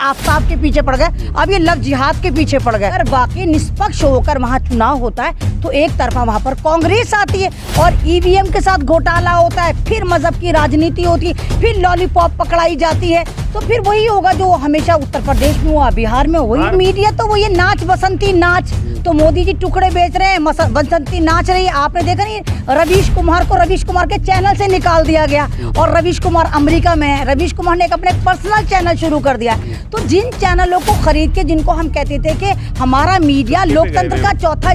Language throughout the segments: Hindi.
आफ्ताब के पीछे पड़ गए, अब ये लव जिहाद के पीछे पड़ गए। अगर बाकी निष्पक्ष होकर वहाँ चुनाव होता है तो एक तरफा वहाँ पर कांग्रेस आती है और ईवीएम के साथ घोटाला होता है, फिर मजहब की राजनीति होती है, फिर लॉलीपॉप पकड़ाई जाती है, तो फिर वही होगा जो हमेशा उत्तर प्रदेश में हुआ, बिहार में वही मीडिया। तो वो ये नाच बसंती नाच, तो मोदी जी टुकड़े बेच रहे हैं, बसंती नाच रही है। आपने देखा नहीं, रवीश कुमार को रवीश कुमार के चैनल से निकाल दिया गया और रवीश कुमार अमेरिका में है। रवीश कुमार ने एक अपने पर्सनल चैनल शुरू कर दिया। तो जिन चैनलों को खरीद के, जिनको हम कहते थे कि हमारा मीडिया लोकतंत्र का चौथा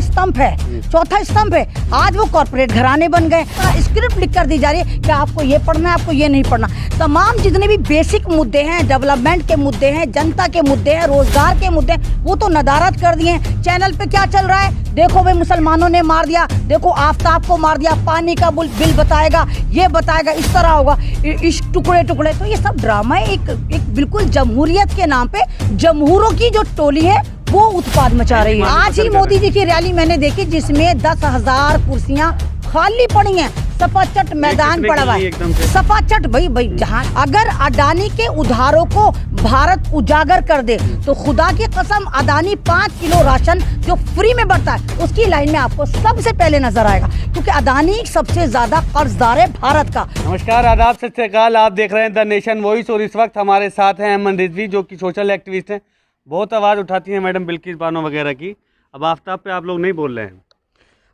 स्तंभ है, आज वो कॉर्पोरेट घराने बन गए। स्क्रिप्ट लिख कर दी जा रही है कि आपको ये पढ़ना है, आपको ये नहीं पढ़ना। तमाम जितने भी बेसिक मुद्दे हैं, डेवलपमेंट के मुद्दे हैं, जनता के मुद्दे हैं, रोजगार के मुद्दे हैं, वो तो नदारद कर दिए हैं। चैनल पे क्या चल रहा है, देखो भाई मुसलमानों ने मार दिया, देखो आफ्ताब को मार दिया, पानी का बिल बताएगा, ये बताएगा, इस तरह होगा, इस टुकड़े टुकड़े। तो ये सब ड्रामा है, एक बिल्कुल जमहूरियत के नाम पे जमहूरों की जो टोली है वो उत्पाद मचा रही है। आज ही मोदी जी की रैली मैंने देखी जिसमें 10,000 कुर्सियां खाली पड़ी हैं, सपाचट मैदान पड़ा हुआ है, सपाचट। भाई जहाँ अगर अडानी के उधारों को भारत उजागर कर दे तो खुदा की कसम अडानी 5 किलो राशन जो फ्री में बढ़ता है उसकी लाइन में आपको सबसे पहले नजर आएगा, क्योंकि अडानी सबसे ज्यादा कर्जदार है भारत का। नमस्कार, आदाब, सत श्री अकाल। आप देख रहे हैं द नेशन वॉइस और इस वक्त हमारे साथ हैं अमन रिजवी, जो कि सोशल एक्टिविस्ट हैं। बहुत आवाज़ उठाती हैं मैडम बिल्किस बानो वगैरह की। अब आफ्ताब पे आप लोग नहीं बोल रहे हैं।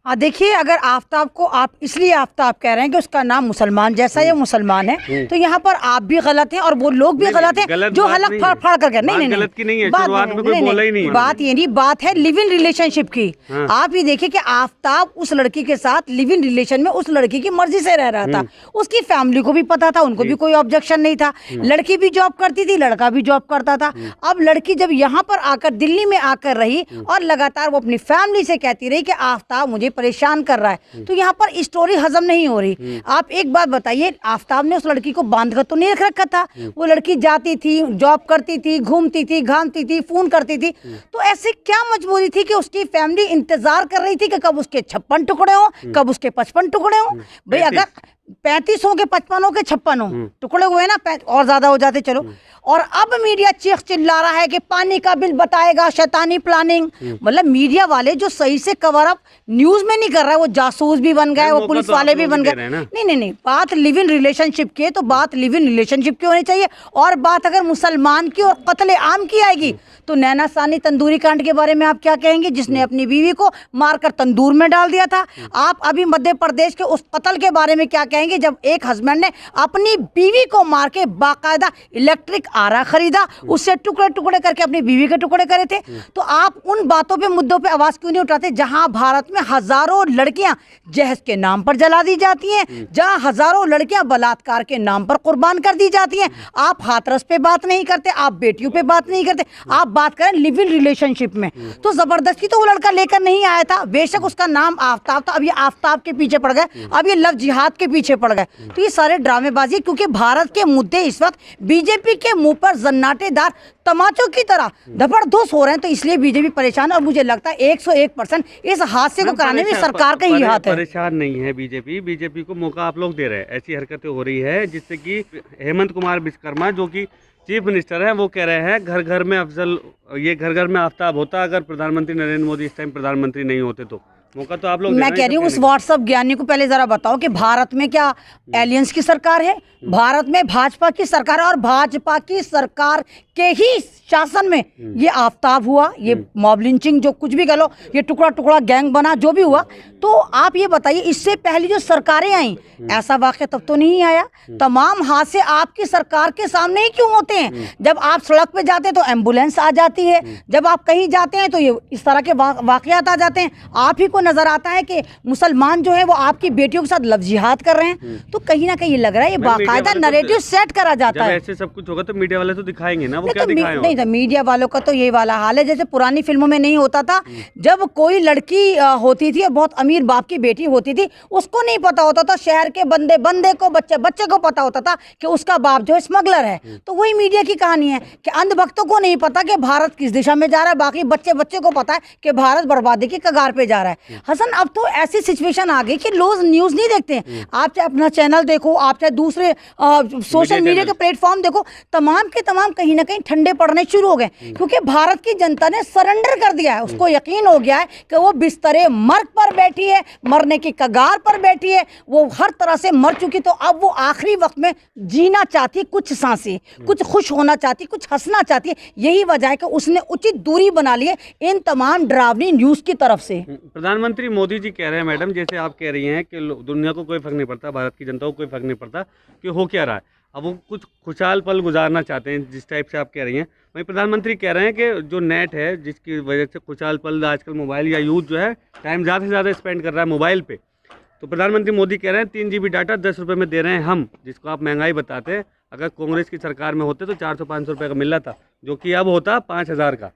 देखिए, अगर आफ्ताब को आप इसलिए आफ्ताब कह रहे हैं कि उसका नाम मुसलमान जैसा ये मुसलमान है, तो यहाँ पर आप भी गलत हैं और वो लोग भी गलत हैं जो हलक फाड़ कर गए। नहीं, गलत की नहीं है, शुरुआत में कोई बोला ही नहीं है। बात ये नहीं, बात है लिव इन रिलेशनशिप की। आप ये देखिए कि आफ्ताब उस लड़की के साथ लिव इन रिलेशन में उस लड़की की मर्जी से रह रहा था, उसकी फैमिली को भी पता था, उनको भी कोई ऑब्जेक्शन नहीं था। लड़की भी जॉब करती थी, लड़का भी जॉब करता था। अब लड़की जब यहाँ पर आकर दिल्ली में आकर रही और लगातार वो अपनी फैमिली से कहती रही कि आफ्ताब मुझे परेशान कर रहा है, तो यहाँ पर स्टोरी हजम नहीं हो रही। आप एक बात बताइए, आफ्ताब ने उस लड़की को बांध कर तो नहीं रख रखा था। वो लड़की जाती थी, जॉब करती थी, घूमती थी, घामती थी, फोन करती थी, तो ऐसी क्या मजबूरी थी कि उसकी फैमिली इंतजार कर रही थी कि कब उसके 56 टुकड़े हो, कब उसके 55 टुकड़े हो। भाई अगर 35 हो के 55 हो के 56 हो टुकड़े हुए ना, और ज्यादा हो जाते चलो। और अब मीडिया चीख चिल्ला रहा है कि पानी का बिल बताएगा, शैतानी प्लानिंग। मतलब मीडिया वाले जो सही से कवर अप न्यूज में नहीं कर रहा है, वो जासूस भी बन गए, वो पुलिस वाले भी बन गए। नहीं, बात लिव इन रिलेशनशिप की है तो बात लिव इन रिलेशनशिप की होनी चाहिए। और बात अगर मुसलमान की और कत्ले आम की आएगी तो नैना सानी तंदूरी कांड के बारे में आप क्या कहेंगे, जिसने अपनी बीवी को मारकर तंदूर में डाल दिया था। आप अभी मध्य प्रदेश के उस कत्ल के बारे में क्या कहेंगे जब एक हस्बैंड ने अपनी बीवी को मार के बाकायदा इलेक्ट्रिक आरा खरीदा, उससे टुकड़े टुकड़े करके अपनी बीवी के टुकड़े करे थे। तो आप उन बातों पे, मुद्दों पे आवाज क्यों नहीं उठाते जहां भारत में हजारों लड़कियां जहेज के नाम पर जला दी जाती हैं, जहां हजारों लड़कियां बलात्कार के नाम पर कुर्बान कर दी जाती हैं। आप हाथरस पे बात नहीं करते, आप बेटियों पे बात नहीं करते, आप बात करें लिव इन रिलेशनशिप में। तो जबरदस्ती तो वो लड़का लेकर नहीं आया था, बेशक उसका नाम आफ्ताब था, अब ये आफ्ताब के पीछे पड़ गए, अब ये लव जिहाद के पीछे पड़ गए। तो ये सारे ड्रामेबाजी, क्योंकि भारत के मुद्दे इस वक्त बीजेपी के मुंह पर जन्नाटेदार तमाचों की तरह धपड़धोस हो रहे हैं, तो इसलिए बीजेपी परेशान। और मुझे लगता है 101% इस हादसे को कराने में सरकार का ही हाथ है। परेशान नहीं है बीजेपी को मौका आप लोग दे रहे हैं। ऐसी हरकतें हो रही है जिससे कि हेमंत कुमार विश्वकर्मा जो कि चीफ मिनिस्टर हैं, वो कह रहे हैं घर घर में अफजल, ये घर घर में आफ्ताब होता अगर प्रधानमंत्री नरेंद्र मोदी इस टाइम प्रधानमंत्री नहीं होते तो। मौका तो आप लोग, मैं कह रही हूँ उस व्हाट्सएप ज्ञानी को पहले जरा बताओ कि भारत में क्या एलियंस की सरकार है, भारत में भाजपा की सरकार है, और भाजपा की सरकार के ही शासन में ये आफ्ताब हुआ, ये मॉब लिंचिंग जो कुछ भी कह लो, ये टुकड़ा टुकड़ा गैंग बना, जो भी हुआ। तो आप ये बताइए, इससे पहले जो सरकारें आई ऐसा वाक़या तब तो नहीं आया। तमाम हादसे आपकी सरकार के सामने ही क्यों होते हैं? जब आप सड़क पे जाते हैं तो एम्बुलेंस आ जाती है, जब आप कहीं जाते हैं तो ये इस तरह के वाक़यात आ जाते हैं। आप ही को नजर आता है कि मुसलमान जो है वो आपकी बेटियों के साथ लव जिहाद कर रहे हैं। तो कहीं ना कहीं लग रहा है ये बाकायदा नैरेटिव सेट करा जाता है। ऐसे सब कुछ होगा तो मीडिया वाले तो दिखाएंगे ना, वो क्या दिखाएंगे? नहीं, मीडिया वालों का तो ये वाला हाल है जैसे पुरानी फिल्मों में नहीं होता था, जब कोई लड़की होती थी और बहुत अमीर बाप की बेटी होती थी, उसको नहीं पता होता था, शहर के बंदे को, बच्चे को पता होता था कि उसका बाप जो है स्मगलर है। तो वही मीडिया की कहानी है कि अंधभक्तों को नहीं पता कि भारत किस दिशा में जा रहा है, बाकी बच्चे को पता है कि भारत बर्बादी की कगार पे जा रहा है। हसन अब तो ऐसी सिचुएशन आ गई कि लोग न्यूज़ नहीं देखते हैं। आप चाहे अपना चैनल देखो, आप चाहे दूसरे सोशल मीडिया के प्लेटफॉर्म देखो, तमाम के तमाम कहीं ना कहीं ठंडे पड़ने शुरू हो गए, क्योंकि भारत की जनता ने सरेंडर कर दिया है। उसको यकीन हो गया है कि वो बिस्तरे मर्ग पर बैठी है, मरने की कगार पर बैठी है, वो हर तरह से मर चुकी। तो अब वो आखिरी वक्त में जीना चाहती, कुछ सांसें, कुछ खुश होना चाहती, कुछ हंसना चाहती है। यही वजह है कि उसने उचित दूरी बना ली है इन तमाम डरावनी न्यूज़ की तरफ से। प्रधानमंत्री मोदी जी कह रहे हैं मैडम, जैसे आप कह रही हैं कि दुनिया को कोई फर्क नहीं पड़ता, भारत की जनता को कोई फर्क नहीं पड़ता कि हो क्या रहा है, अब वो कुछ खुशहाल पल गुजारना चाहते हैं, जिस टाइप से आप कह रही हैं। वहीं प्रधानमंत्री कह रहे हैं कि जो नेट है, जिसकी वजह से खुशहाल पल, आजकल मोबाइल या यूथ जो है टाइम ज़्यादा से ज़्यादा स्पेंड कर रहा है मोबाइल पे, तो प्रधानमंत्री मोदी कह रहे हैं 3 GB डाटा 10 रुपये में दे रहे हैं हम, जिसको आप महंगाई बताते हैं। अगर कांग्रेस की सरकार में होते तो 400-500 रुपये का मिल रहा था, जो कि अब होता 5000 का।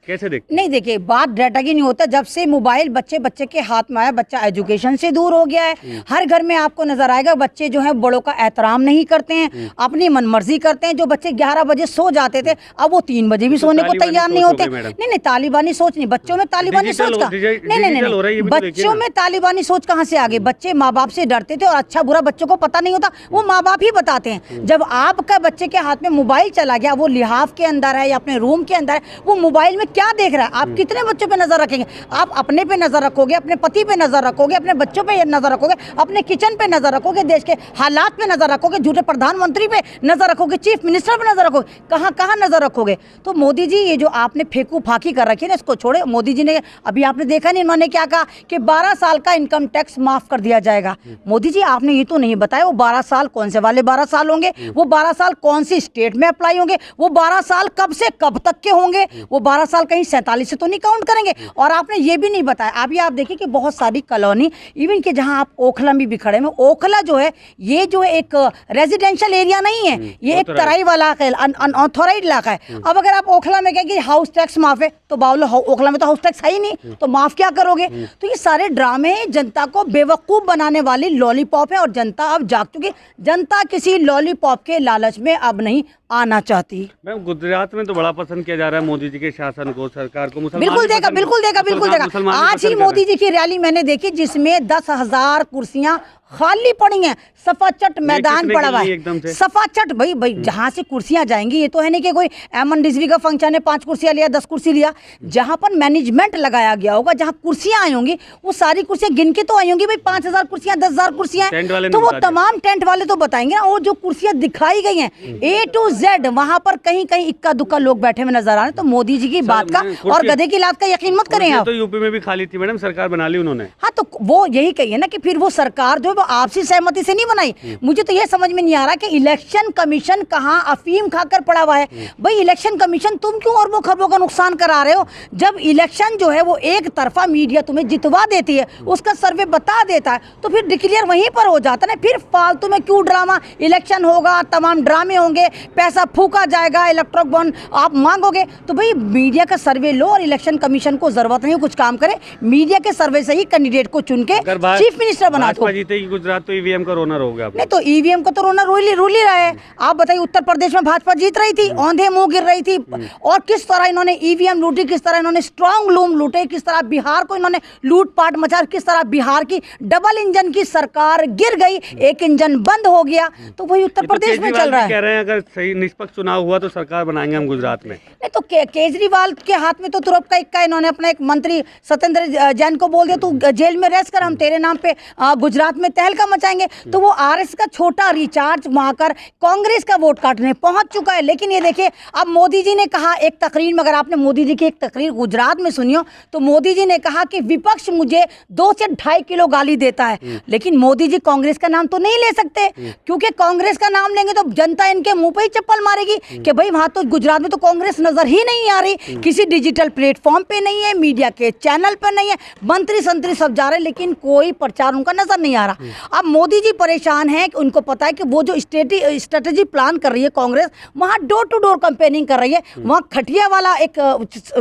कैसे देखते? नहीं, देखिए बात डाटा की नहीं होता। जब से मोबाइल बच्चे के हाथ में आया, बच्चा एजुकेशन से दूर हो गया है। हर घर में आपको नजर आएगा बच्चे जो हैं बड़ों का एहतराम नहीं करते हैं, अपनी मनमर्जी करते हैं। जो बच्चे 11 बजे सो जाते थे, अब वो 3 बजे भी सोने को तैयार नहीं होते। नहीं, तालिबानी सोच नहीं, बच्चों में तालिबानी सोच का नहीं, बच्चों में तालिबानी सोच कहाँ से आ गई? बच्चे माँ बाप से डरते थे और अच्छा बुरा बच्चों को पता नहीं होता, वो माँ बाप ही बताते हैं। जब आपका बच्चे के हाथ में मोबाइल चला गया, वो लिहाफ के अंदर है या अपने रूम के अंदर है, वो मोबाइल में क्या देख रहा है? आप कितने बच्चों पे नजर रखेंगे? आप अपने पे नजर रखोगे, अपने पति पे नजर रखोगे, अपने बच्चों पे नजर रखोगे, अपने किचन पे नजर रखोगे, देश के हालात पे नजर रखोगे, झूठे प्रधानमंत्री पे नजर रखोगे, चीफ मिनिस्टर पे नजर रखोगे, कहाँ कहाँ नजर रखोगे? तो मोदी जी, ये जो आपने फेंकू फाकी कर रखी है ना, इसको छोड़े। मोदी जी ने अभी आपने देखा नहीं उन्होंने क्या कहा कि 12 साल का इनकम टैक्स माफ कर दिया जाएगा। मोदी जी, आपने ये तो नहीं बताया वो 12 साल कौन से वाले 12 साल होंगे, वो 12 साल कौन सी स्टेट में अप्लाई होंगे, वो 12 साल कब से कब तक के होंगे, वो 12 साल कहीं 47 से तो नहीं काउंट करेंगे। और आपने ये भी नहीं बताया, अभी आप देखिए कि बहुत सारी कॉलोनी, इवन कि जहां आप ओखला में भी खड़े हैं, ओखला जो है ये जो एक रेजिडेंशियल एरिया नहीं है, ये एक तराई वाला अनऑथोराइज्ड इलाका है। अब अगर आप ओखला में कहें कि हाउस टैक्स माफ है, तो बावलो ओखला में तो हाउस टैक्स है ही नहीं, तो माफ क्या करोगे? तो ये सारे ड्रामे जनता को बेवकूफ बनाने वाली लॉलीपॉप है, और जनता अब जाग चुकी। जनता किसी लॉलीपॉप के लालच में अब नहीं आना चाहती। मैम, गुजरात में तो बड़ा पसंद किया जा रहा है मोदी जी के शासन को, सरकार को। बिल्कुल देगा, बिल्कुल देगा, बिल्कुल देगा। आज ही मोदी जी की रैली मैंने देखी, जिसमें 10,000 कुर्सियां खाली पड़ी हैं, सफाचट मैदान पड़ा हुआ है, सफाचट। भाई जहां से कुर्सियां जाएंगी, ये तो है नहीं कि कोई एमन रिजवी का फंक्शन है 5 कुर्सियां लिया, 10 कुर्सी लिया। जहां पर मैनेजमेंट लगाया गया होगा, जहां कुर्सियां आई होंगी, वो सारी कुर्सियां गिन के तो आई होंगी। भाई 5,000 कुर्सियां, 10,000 कुर्सियां, तो वो तमाम टेंट वाले तो बताएंगे ना। और जो कुर्सियां दिखाई गई हैं A to Z, वहां पर कहीं कहीं इक्का दुक्का लोग बैठे हुए नजर आ रहे हैं। तो मोदी जी की बात का और गधे की लात का यकीन मत करें आप। तो यूपी में भी खाली थी मैडम, सरकार बना ली उन्होंने। हाँ, तो वो यही कहिए ना कि फिर वो सरकार जो है वो आपसी सहमति से नहीं बनाई। मुझे तो ये समझ में नहीं आ रहा कि इलेक्शन कमीशन कहाँ अफीम खाकर पड़ा हुआ है। भाई इलेक्शन कमीशन, तुम क्यों अरबों खरबों का नुकसान करा रहे हो? जब इलेक्शन जो है वो एक तरफा मीडिया तुम्हें जितवा देती है, उसका सर्वे बता देता है, तो फिर डिक्लेयर वहीं पर हो जाता है ना। फिर फालतू में क्यों ड्रामा? इलेक्शन होगा, तमाम ड्रामे होंगे, पैसा फूका जाएगा, इलेक्ट्रॉनिक बॉन्ड आप मांगोगे। तो भाई मीडिया का सर्वे लो, और इलेक्शन कमीशन को जरूरत नहीं कुछ काम करे, मीडिया के सर्वे से ही कैंडिडेट को चुन के चीफ मिनिस्टर बना दो। जीतेगी गुजरात तो ईवीएम का रोना रहोगे आप। नहीं, तो ईवीएम को तो रोना रोल ही रहा है। आप बताइए, उत्तर प्रदेश में भाजपा जीत रही थी, औंधे मुंह गिर रही थी, और किस तरह इन्होंने ईवीएम लूटी, किस तरह इन्होंने स्ट्रांग रूम लूटे, किस तरह बिहार को इन्होंने लूटपाट मचा, किस तरह बिहार की डबल इंजन की सरकार गिर गई, एक इंजन बंद हो गया। तो वही उत्तर प्रदेश में चल रहा है। कह रहे हैं अगर सही निष्पक्ष चुनाव हुआ तो सरकार बनाएंगे हम गुजरात में। नहीं, तो केजरीवाल के हाथ में तो तुरंत का इक्का, इन्होंने अपना एक मंत्री सत्येंद्र जैन को बोल दिया तू जेल में रेस्ट कर, हम तेरे नाम पे गुजरात में तहलका मचाएंगे। तो वो आरएस का छोटा रिचार्ज वहां कर कांग्रेस का वोट काटने पहुंच चुका है। लेकिन ये देखिए, अब मोदी जी ने कहा एक तकरीर में, अगर आपने मोदी जी की एक तकरीर गुजरात में सुनी हो, तो मोदी जी ने कहा कि विपक्ष मुझे 2 से 2.5 किलो गाली देता है। लेकिन मोदी जी कांग्रेस का नाम तो नहीं ले सकते, क्योंकि कांग्रेस का नाम लेंगे तो जनता इनके मुंह पे ही चप्पल मारेगी कि भाई वहां तो गुजरात में तो कांग्रेस नजर ही नहीं आ रही, किसी डिजिटल प्लेटफॉर्म पे नहीं है, मीडिया के चैनल पर नहीं है, मंत्री संतरी सब जा रहे हैं, लेकिन कोई प्रचार उनका नजर नहीं आ रहा। अब मोदी जी परेशान हैं कि उनको पता है कि वो जो स्ट्रेटेजी प्लान कर रही है कांग्रेस, वहाँ डोर टू डोर कैंपेनिंग कर रही है, वहाँ खटिया वाला एक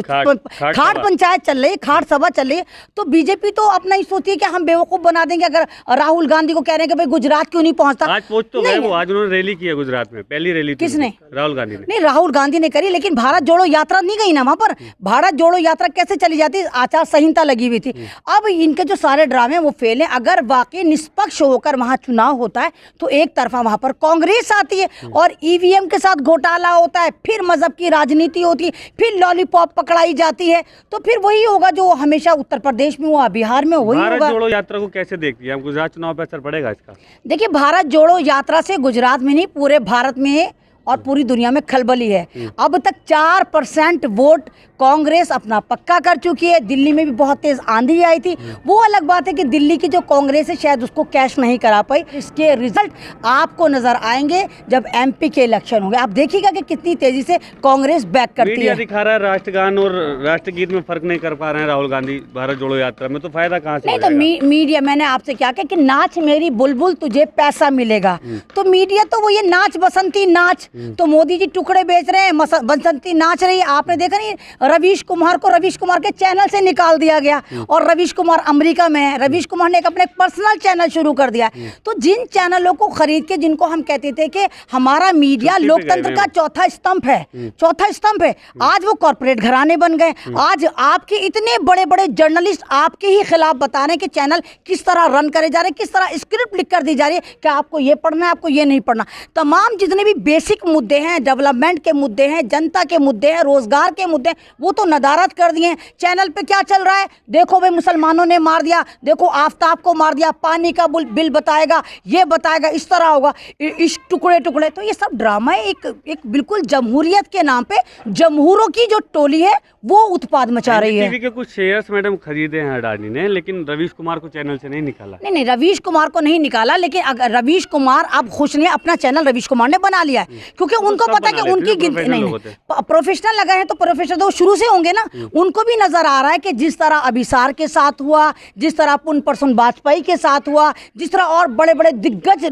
खाट पंचायत चल रही है, खाट सभा चल रही है। तो बीजेपी तो अपना ही सोचती है कि हम बेवकूफ बना देंगे अगर राहुल गांधी को कह रहे हैं कि भाई गुजरात क्यों नहीं पहुंचता। आज पहुंच तो गए वो, आज उन्होंने रैली की है गुजरात में, पहली रैली। किसने? राहुल गांधी ने। नहीं, राहुल गांधी ने करी, लेकिन भारत जोड़ो यात्रा नहीं गई ना। वहां पर भारत जोड़ो यात्रा कैसे चली जाती, आचार संहिता लगी हुई थी। अब इनके जो सारे ड्रामे वो फेल हैं। अगर वाकई निष्पक्ष होकर वहां चुनाव होता है तो एक तरफा वहां पर कांग्रेस आती है और ईवीएम के साथ घोटाला होता है, फिर मजहब की राजनीति होती है, फिर लॉलीपॉप पकड़ाई जाती है, तो फिर वही होगा जो हमेशा उत्तर प्रदेश में हुआ, बिहार में वही भारत होगा। जोड़ो यात्रा को कैसे देखती है? गुजरात चुनाव पर असर पड़ेगा इसका? देखिए, भारत जोड़ो यात्रा से गुजरात में नहीं पूरे भारत में और पूरी दुनिया में खलबली है। अब तक 4% वोट कांग्रेस अपना पक्का कर चुकी है। दिल्ली में भी बहुत तेज आंधी आई थी। वो अलग बात है कि दिल्ली की जो कांग्रेस है शायद उसको कैश नहीं करा पाई। इसके रिजल्ट आपको नजर आएंगे जब एमपी के इलेक्शन होंगे। आप देखिएगा कि कितनी तेजी से कांग्रेस बैक करती मीडिया है। दिखा रहा है राष्ट्रगान और राष्ट्रगीत में फर्क नहीं कर पा रहे हैं राहुल गांधी भारत जोड़ो यात्रा में, तो फायदा कहाँ से नहीं तो मिलेगा? मीडिया, मैंने आपसे क्या कहा कि नाच मेरी बुलबुल तुझे पैसा मिलेगा, तो मीडिया तो वो ये नाच बसंती नाच, तो मोदी जी टुकड़े बेच रहे हैं, बसंती नाच रही है। आपने देखा नहीं, रवीश कुमार को रवीश कुमार के चैनल से निकाल दिया गया और रवीश कुमार अमेरिका में है। रवीश कुमार ने एक अपने पर्सनल चैनल शुरू कर दिया। तो जिन चैनलों को खरीद के, जिनको हम कहते थे कि हमारा मीडिया लोकतंत्र का चौथा स्तंभ है, चौथा स्तंभ है, आज वो कॉर्पोरेट घराने बन गए। आज आपके इतने बड़े बड़े जर्नलिस्ट आपके ही खिलाफ बता रहे हैं कि चैनल किस तरह रन करे जा रहे हैं, किस तरह स्क्रिप्ट लिख कर दी जा रही है कि आपको ये पढ़ना है, आपको ये नहीं पढ़ना। तमाम जितने भी बेसिक मुद्दे हैं, डेवलपमेंट के मुद्दे हैं, जनता के मुद्दे हैं, रोजगार के मुद्दे हैं, वो तो नदारद कर दिए। चैनल पे क्या चल रहा है, देखो भाई मुसलमानों ने मार दिया, देखो आफ्ताब को मार दिया, पानी का बिल बताएगा, ये बताएगा, इस तरह होगा, इस टुकड़े टुकड़े। तो ये सब ड्रामा है। एक बिल्कुल जमहूरियत के नाम पे जमहूरों की जो टोली है वो उत्पाद मचा रही है। टीवी के कुछ शेयर्स मैडम खरीदे हैं अडानी ने, लेकिन रवीश कुमार को चैनल से नहीं निकाला। नहीं, रवीश कुमार को नहीं निकाला, लेकिन अगर रवीश कुमार अब खुश नहीं है, अपना चैनल रवीश कुमार ने बना लिया है क्योंकि उनको पता है कि उनकी गिनती नहीं, प्रोफेशनल लगा है तो प्रोफेशनल तो शुरू से होंगे ना। उनको भी नजर आ रहा है कि जिस तरह अभिसार के साथ हुआ, जिस तरह पुन परसुन वाजपेयी के साथ हुआ, जिस तरह और बड़े बड़े दिग्गज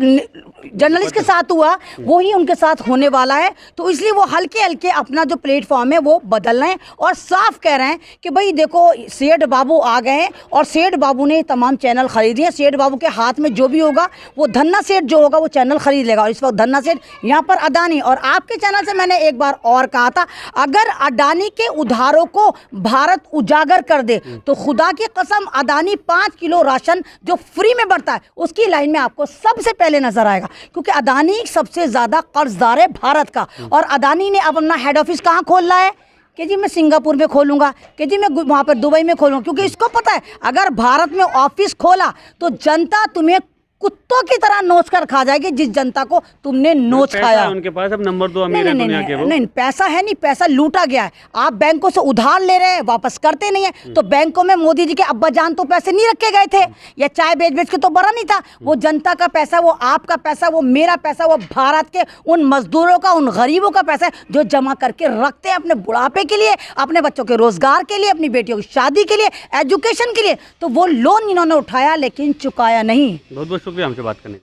जर्नलिस्ट के साथ हुआ, वही उनके साथ होने वाला है। तो इसलिए वो हल्के हल्के अपना जो प्लेटफॉर्म है वो बदल रहे हैं और साफ कह रहे हैं कि भाई देखो सेठ बाबू आ गए हैं और सेठ बाबू ने तमाम चैनल खरीदे हैं। सेठ बाबू के हाथ में जो भी होगा वो धन्ना सेठ जो होगा वो चैनल खरीद लेगा। और इस वक्त धन्ना सेठ यहाँ पर अडानी, और आपके चैनल से मैंने एक बार और कहा था, अगर अडानी के उधारों को भारत उजागर कर दे तो खुदा की कसम अडानी 5 किलो राशन जो फ्री में बढ़ता है उसकी लाइन में आपको सबसे पहले नजर आएगा, क्योंकि अडानी सबसे ज्यादा कर्जदार है भारत का। और अडानी ने अब अपना हेड ऑफिस कहाँ खोल रहा है कि जी मैं सिंगापुर में खोलूंगा, कि जी मैं वहां पर दुबई में खोलूंगा, क्योंकि इसको पता है अगर भारत में ऑफिस खोला तो जनता तुम्हें कुत्तों की तरह नोच कर खा जाएगी, जिस जनता को तुमने नोच खाया। उनके पास अब नंबर 2 अमीर है दुनिया के वो। नहीं, पैसा है नहीं, पैसा लूटा गया है। आप बैंकों से उधार ले रहे हैं, वापस करते नहीं है। तो बैंकों में मोदी जी के अब्बा जान तो पैसे नहीं रखे गए थे, या चाय बेच बेच के तो बड़ा नहीं था। वो जनता का पैसा, वो आपका पैसा, वो मेरा पैसा, वो भारत के उन मजदूरों का, उन गरीबों का पैसा है जो जमा करके रखते हैं अपने बुढ़ापे के लिए, अपने बच्चों के रोजगार के लिए, अपनी बेटियों की शादी के लिए, एजुकेशन के लिए। तो वो लोन इन्होंने उठाया लेकिन चुकाया नहीं। बहुत बहुत शुक्रिया हमसे बात करने के लिए।